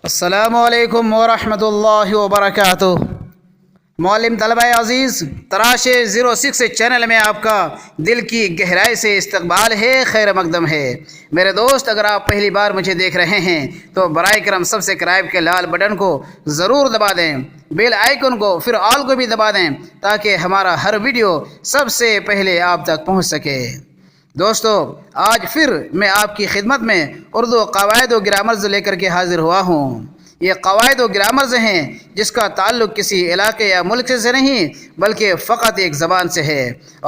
السلام علیکم ورحمۃ اللہ وبرکاتہ۔ معلم طلبہ عزیز، تراش 06 چینل میں آپ کا دل کی گہرائی سے استقبال ہے، خیر مقدم ہے۔ میرے دوست، اگر آپ پہلی بار مجھے دیکھ رہے ہیں تو برائے کرم سبسکرائب کے لال بٹن کو ضرور دبا دیں، بیل آئیکن کو پھر آل کو بھی دبا دیں تاکہ ہمارا ہر ویڈیو سب سے پہلے آپ تک پہنچ سکے۔ دوستو، آج پھر میں آپ کی خدمت میں اردو قواعد و گرامرز لے کر کے حاضر ہوا ہوں۔ یہ قواعد و گرامرز ہیں جس کا تعلق کسی علاقے یا ملک سے نہیں بلکہ فقط ایک زبان سے ہے،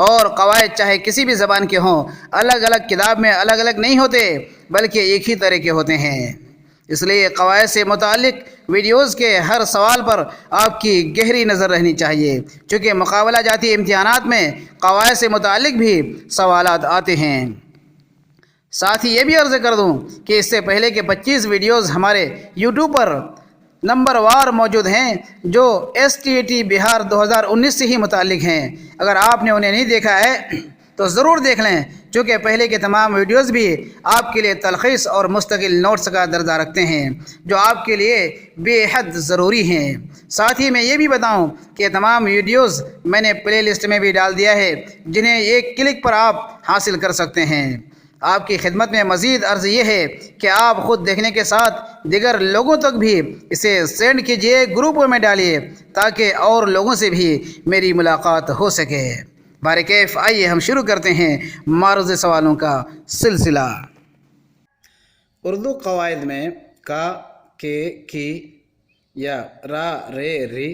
اور قواعد چاہے کسی بھی زبان کے ہوں، الگ الگ کتاب میں الگ الگ نہیں ہوتے بلکہ ایک ہی طرح کے ہوتے ہیں۔ اس لیے قواعد سے متعلق ویڈیوز کے ہر سوال پر آپ کی گہری نظر رہنی چاہیے، چونکہ مقابلہ جاتی امتحانات میں قواعد سے متعلق بھی سوالات آتے ہیں۔ ساتھ ہی یہ بھی عرض کر دوں کہ اس سے پہلے کے 25 ویڈیوز ہمارے یوٹیوب پر نمبر وار موجود ہیں جو STAT بہار 2019 سے ہی متعلق ہیں۔ اگر آپ نے انہیں نہیں دیکھا ہے تو ضرور دیکھ لیں، چونکہ پہلے کے تمام ویڈیوز بھی آپ کے لیے تلخیص اور مستقل نوٹس کا درجہ رکھتے ہیں جو آپ کے لیے بے حد ضروری ہیں۔ ساتھ ہی میں یہ بھی بتاؤں کہ تمام ویڈیوز میں نے پلے لسٹ میں بھی ڈال دیا ہے جنہیں ایک کلک پر آپ حاصل کر سکتے ہیں۔ آپ کی خدمت میں مزید عرض یہ ہے کہ آپ خود دیکھنے کے ساتھ دیگر لوگوں تک بھی اسے سینڈ کیجئے، گروپوں میں ڈالیے تاکہ اور لوگوں سے بھی میری ملاقات ہو سکے۔ بارکیف، آئیے ہم شروع کرتے ہیں معروض سوالوں کا سلسلہ۔ اردو قواعد میں کا، کے، کی یا را، رے، ری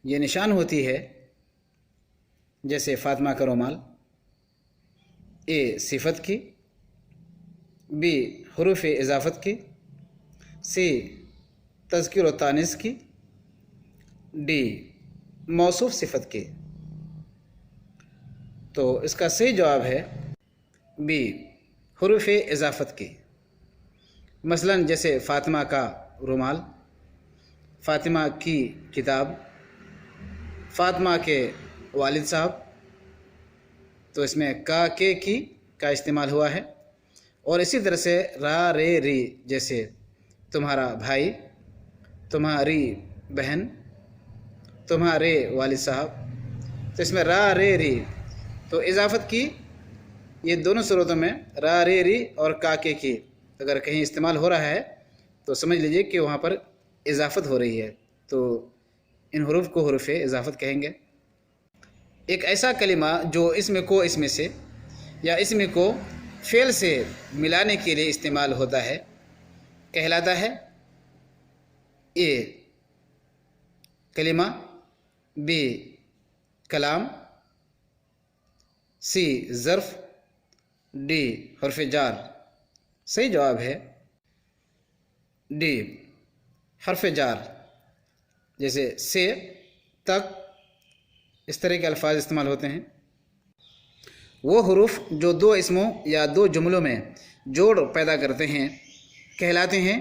یہ نشان ہوتی ہے، جیسے فاطمہ کا رومال۔ اے صفت کی، بی حروف اضافت کی، سی تذکیر و تانیث کی، ڈی موصوف صفت کی۔ تو اس کا صحیح جواب ہے بی حروف اضافت کی۔ مثلا جیسے فاطمہ کا رومال، فاطمہ کی کتاب، فاطمہ کے والد صاحب، تو اس میں کا، کے، کی کا استعمال ہوا ہے۔ اور اسی طرح سے را، رے، ری جیسے تمہارا بھائی، تمہاری بہن، تمہارے والد صاحب، تو اس میں را، رے، ری تو اضافت کی یہ دونوں صورتوں میں را، رے، ری اور کا، کے، کی اگر کہیں استعمال ہو رہا ہے تو سمجھ لیجئے کہ وہاں پر اضافت ہو رہی ہے، تو ان حروف کو حروف اضافت کہیں گے۔ ایک ایسا کلمہ جو اسم کو اسم سے یا اسم کو فعل سے ملانے کے لیے استعمال ہوتا ہے کہلاتا ہے اے کلمہ، بی کلام، سی ظرف، ڈی حرف جار۔ صحیح جواب ہے ڈی حرف جار، جیسے سے، تک، اس طرح کے الفاظ استعمال ہوتے ہیں۔ وہ حروف جو دو اسموں یا دو جملوں میں جوڑ پیدا کرتے ہیں کہلاتے ہیں،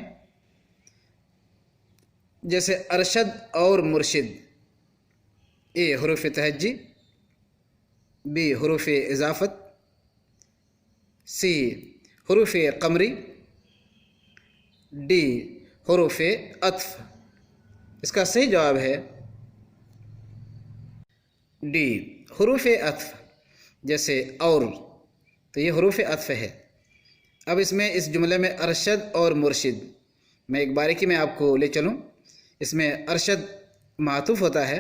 جیسے ارشد اور مرشد۔ اے حروف تہجی، بی حروف اضافت، سی حروف قمری، ڈی حروف عطف۔ اس کا صحیح جواب ہے ڈی حروف عطف، جیسے اور، تو یہ حروف عطف ہے۔ اب اس میں اس جملے میں ارشد اور مرشد میں ایک باریکی میں آپ کو لے چلوں۔ اس میں ارشد معطوف ہوتا ہے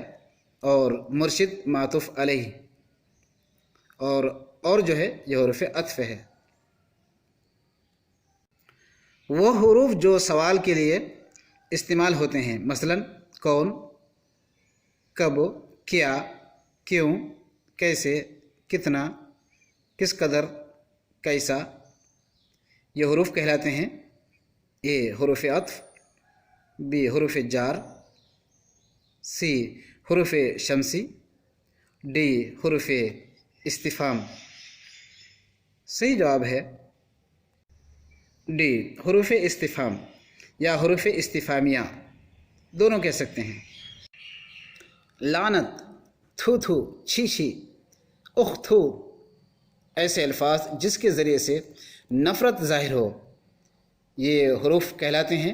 اور مرشد معطوف علیہ، اور جو ہے یہ حروف عطف ہے۔ وہ حروف جو سوال کے لیے استعمال ہوتے ہیں، مثلا کون، کب، کیا، کیوں، کیسے، کتنا، کس قدر، کیسا، یہ حروف کہلاتے ہیں اے حروف عطف، بی حروف جار، سی حروف شمسی، ڈی حروف استفہام۔ صحیح جواب ہے ڈی حروف استفہام یا حروف استفہامیہ دونوں کہہ سکتے ہیں۔ لعنت، تھو تھو، چھی چھی، اخ تھو ایسے الفاظ جس کے ذریعے سے نفرت ظاہر ہو، یہ حروف کہلاتے ہیں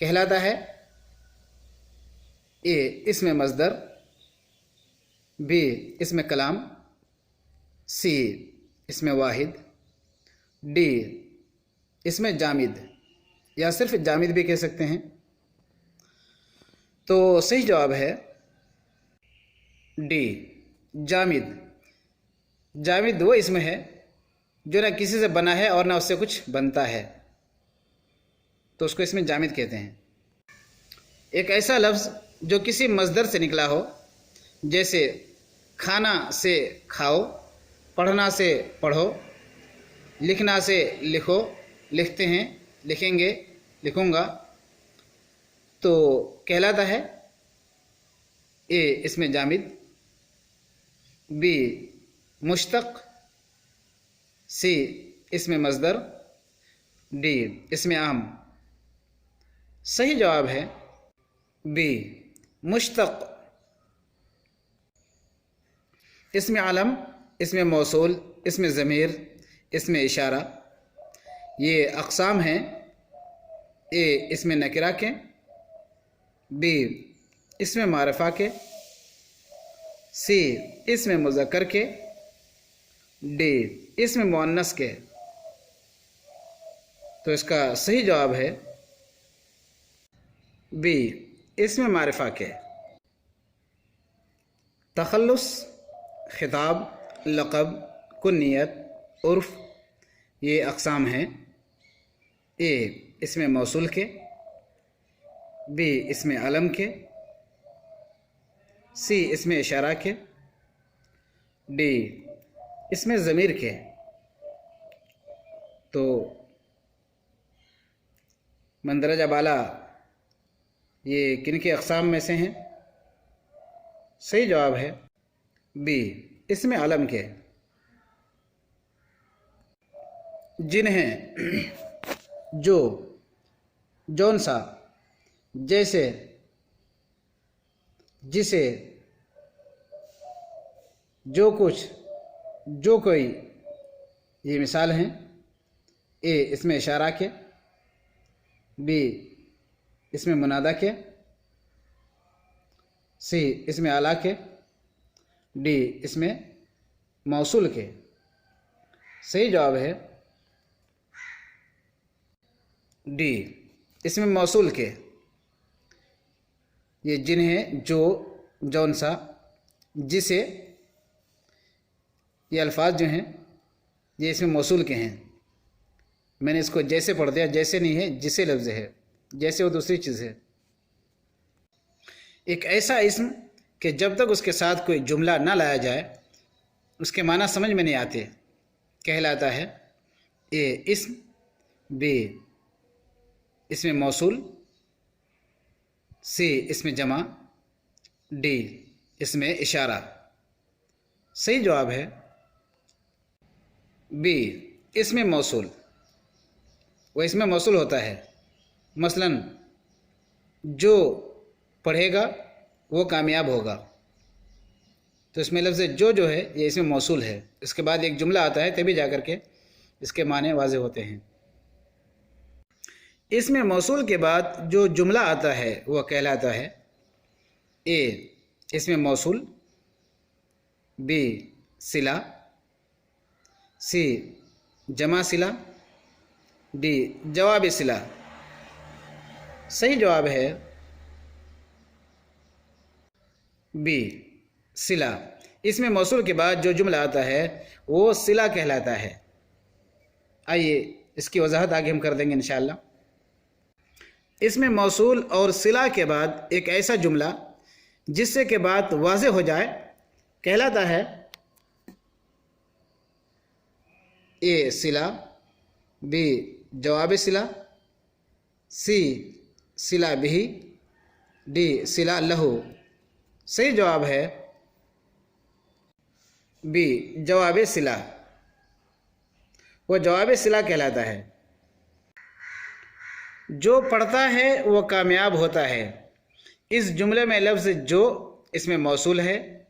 کہلاتا ہے اے اسم مصدر، بی اسم کلام، سی اسم واحد، ڈی اسم جامد یا صرف جامد بھی کہہ سکتے ہیں۔ تو صحیح جواب ہے ڈی جامد۔ جامد وہ اسم ہے جو نہ کسی سے بنا ہے اور نہ اس سے کچھ بنتا ہے، تو اس کو اسم جامد کہتے ہیں۔ ایک ایسا لفظ جو کسی مصدر سے نکلا ہو، جیسے کھانا سے کھاؤ، پڑھنا سے پڑھو، لکھنا سے لکھو، لکھتے ہیں، لکھیں گے، لکھوں گا، تو کہلاتا ہے اے اسم جامد، بی مشتق، سی اسم مصدر، ڈی اسم عام۔ صحیح جواب ہے بی مشتق۔ اسم علم، اسم موصول، اسم ضمیر، اسم اشارہ، یہ اقسام ہیں اے اسم نکرہ کے، بی اسم معرفہ کے، سی اسم مذکر کے، ڈی اسم مؤنث کے۔ تو اس کا صحیح جواب ہے بی اسم معرفہ کے۔ تخلص، خطاب، لقب، کنیت، عرف، یہ اقسام ہیں اے اسم موصول کے، بی اسم علم کے، سی اسم اشارہ کے، ڈی اسم ضمیر کے۔ تو مندرجہ بالا یہ کن کے اقسام میں سے ہیں؟ صحیح جواب ہے بی اسم علم کے۔ جنہیں جو، جون سا، جیسے، جسے، جو کچھ، جو کوئی، یہ مثال ہیں اے اسم اشارہ کے، بی اسم منادہ کے، سی اسم اعلیٰ کے، ڈی اسم موصول کے۔ صحیح جواب ہے ڈی اسم موصول کے۔ یہ جنہیں، جو، جون سا، جسے، یہ الفاظ جو ہیں یہ اسم موصول کے ہیں۔ میں نے اس کو جیسے پڑھ دیا، جیسے نہیں ہے، جسے لفظ ہے، جیسے وہ دوسری چیز ہے۔ ایک ایسا اسم کہ جب تک اس کے ساتھ کوئی جملہ نہ لایا جائے اس کے معنی سمجھ میں نہیں آتے، کہلاتا ہے اے اسم، بی اسم موصول، سی اسم جمع، ڈی اسم اشارہ۔ صحیح جواب ہے بی اسم موصول۔ وہ اسم موصول ہوتا ہے، مثلا جو پڑھے گا وہ کامیاب ہوگا، تو اس میں لفظ جو ہے یہ اسم موصول ہے، اس کے بعد ایک جملہ آتا ہے تبھی جا کر کے اس کے معنی واضح ہوتے ہیں۔ اسم موصول کے بعد جو جملہ آتا ہے وہ کہلاتا ہے اے اسم موصول، بی صلہ، سی جمع صلہ، ڈی جواب صلہ۔ صحیح جواب ہے بی صلہ۔ اسم موصول کے بعد جو جملہ آتا ہے وہ صلہ کہلاتا ہے۔ آئیے اس کی وضاحت آگے ہم کر دیں گے انشاءاللہ۔ اسم موصول اور صلہ کے بعد ایک ایسا جملہ جس سے کہ بات واضح ہو جائے کہلاتا ہے اے صلہ، بی جواب صلہ، سی صلہ بھی، ڈی صلہ لہو۔ صحیح جواب ہے بی جواب صلہ۔ وہ جواب صلہ کہلاتا ہے۔ جو پڑھتا ہے وہ کامیاب ہوتا ہے۔ اس جملے میں لفظ جو اس میں موصول ہے،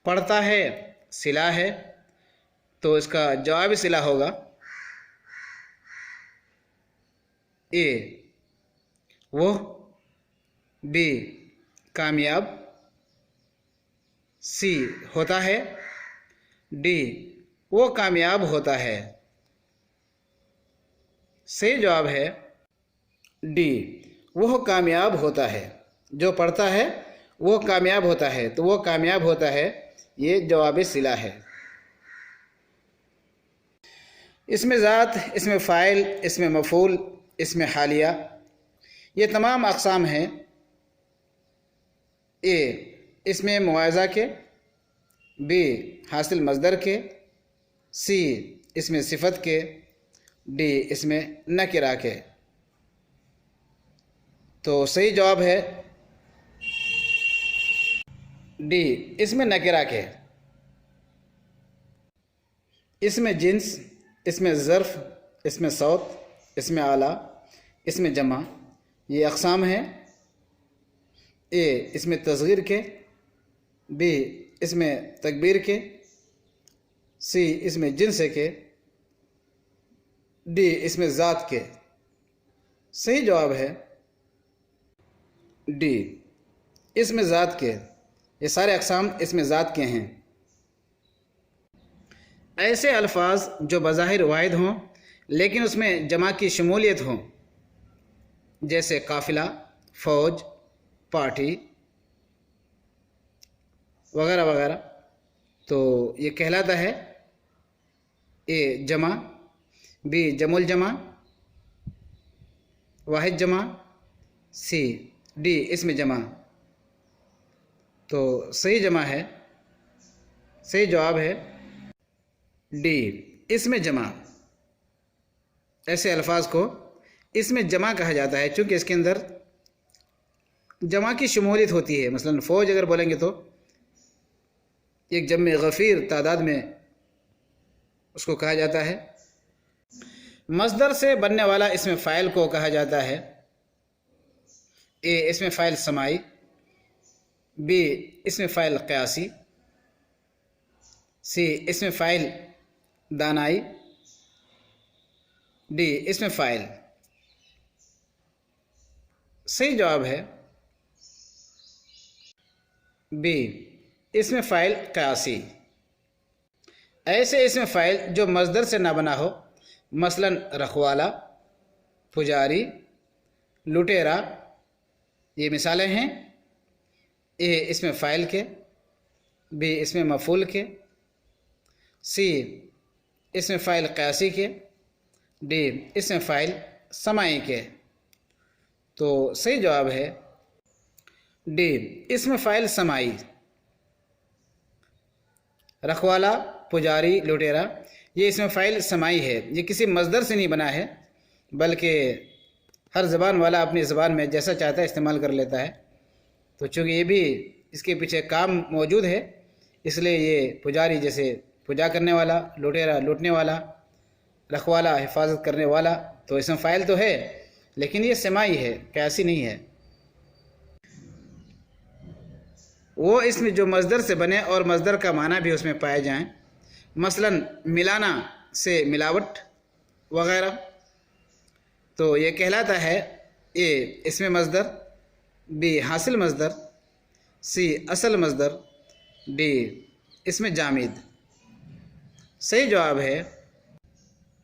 پڑھتا ہے صلہ ہے، تو اس کا جواب صلہ ہوگا اے وہ، بی کامیاب، سی ہوتا ہے، ڈی وہ کامیاب ہوتا ہے۔ صحیح جواب ہے ڈی، وہ کامیاب ہوتا ہے۔ جو پڑھتا ہے وہ کامیاب ہوتا ہے، تو وہ کامیاب ہوتا ہے، یہ جواب صلہ ہے۔ اس میں ذات، اس میں فاعل، اس میں مفعول، اس میں حالیہ، یہ تمام اقسام ہیں۔ اے اس میں مواضع کے، بی حاصل مصدر کے، سی اس میں صفت کے، ڈی اس میں نکرہ کے۔ تو صحیح جواب ہے ڈی، اس میں نکرہ کے۔ اس میں جنس، اس میں ظرف، اس میں صوت، اس میں آلہ، اس میں جمع، یہ اقسام ہیں۔ اے اس میں تصغیر کے، بی اس میں تکبیر کے، سی اس میں جنس کے، ڈی اس میں ذات کے۔ صحیح جواب ہے ڈی، اس میں ذات کے۔ یہ سارے اقسام اس میں ذات کے ہیں۔ ایسے الفاظ جو بظاہر واحد ہوں لیکن اس میں جمع کی شمولیت ہوں، جیسے قافلہ، فوج، پارٹی وغیرہ وغیرہ، تو یہ کہلاتا ہے اے جمع، بی جمع الجمع، واحد جمع، سی ڈی اس میں جمع۔ تو صحیح جمع ہے، صحیح جواب ہے ڈی، اس میں جمع۔ ایسے الفاظ کو اس میں جمع کہا جاتا ہے چونکہ اس کے اندر جمع کی شمولیت ہوتی ہے۔ مثلا فوج اگر بولیں گے تو ایک جمع غفیر تعداد میں اس کو کہا جاتا ہے۔ مصدر سے بننے والا اس میں فاعل کو کہا جاتا ہے۔ اے اس میں فاعل سماعی، بی اس میں فاعل قیاسی، سی اس میں فاعل دانائی، ڈی اس میں فاعل۔ صحیح جواب ہے بی، اس میں فاعل قیاسی۔ ایسے اس میں فاعل جو مصدر سے نہ بنا ہو، مثلا رکھوالا، پجاری، لٹیرا، یہ مثالیں ہیں۔ اے اس میں فاعل کے، بی اس میں مفعول کے، سی اس میں فاعل قیاسی کے، ڈی اس میں فاعل سماعی کے۔ تو صحیح جواب ہے ڈی، اس میں فاعل سماعی۔ رکھوالا، پجاری، لٹیرا، یہ اس میں فاعل سماعی ہے، یہ کسی مصدر سے نہیں بنا ہے، بلکہ ہر زبان والا اپنی زبان میں جیسا چاہتا ہے استعمال کر لیتا ہے۔ تو چونکہ یہ بھی اس کے پیچھے کام موجود ہے، اس لیے یہ پجاری جیسے پوجا کرنے والا، لٹیرا لوٹنے والا، رکھوالا حفاظت کرنے والا، تو اس میں فاعل تو ہے لیکن یہ سماعی ہے، قیاسی نہیں ہے۔ وہ اس میں جو مصدر سے بنے اور مصدر کا معنی بھی اس میں پائے جائیں، مثلا ملانا سے ملاوٹ وغیرہ، تو یہ کہلاتا ہے اے اس میں مصدر، بی حاصل مصدر، سی اصل مصدر، ڈی اس میں جامد۔ صحیح جواب ہے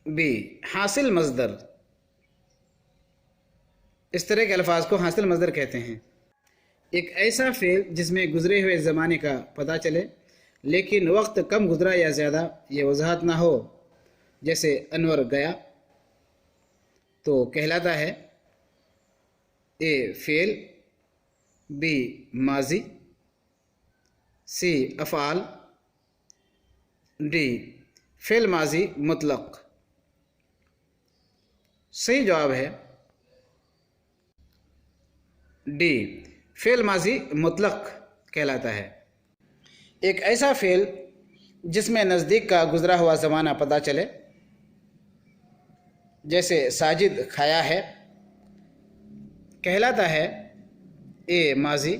بی حاصل مصدر۔ اس طرح کے الفاظ کو حاصل مصدر کہتے ہیں۔ ایک ایسا فعل جس میں گزرے ہوئے زمانے کا پتہ چلے لیکن وقت کم گزرا یا زیادہ یہ وضاحت نہ ہو، جیسے انور گیا، تو کہلاتا ہے اے فعل، بی ماضی، سی افعال، ڈی فعل ماضی مطلق۔ صحیح جواب ہے ڈی، فعل ماضی مطلق کہلاتا ہے۔ ایک ایسا فعل جس میں نزدیک کا گزرا ہوا زمانہ پتہ چلے، جیسے ساجد کھایا ہے، کہلاتا ہے اے ماضی،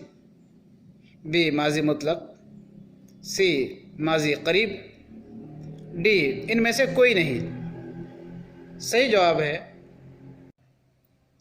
بی ماضی مطلق، سی ماضی قریب، ڈی ان میں سے کوئی نہیں۔ صحیح جواب ہے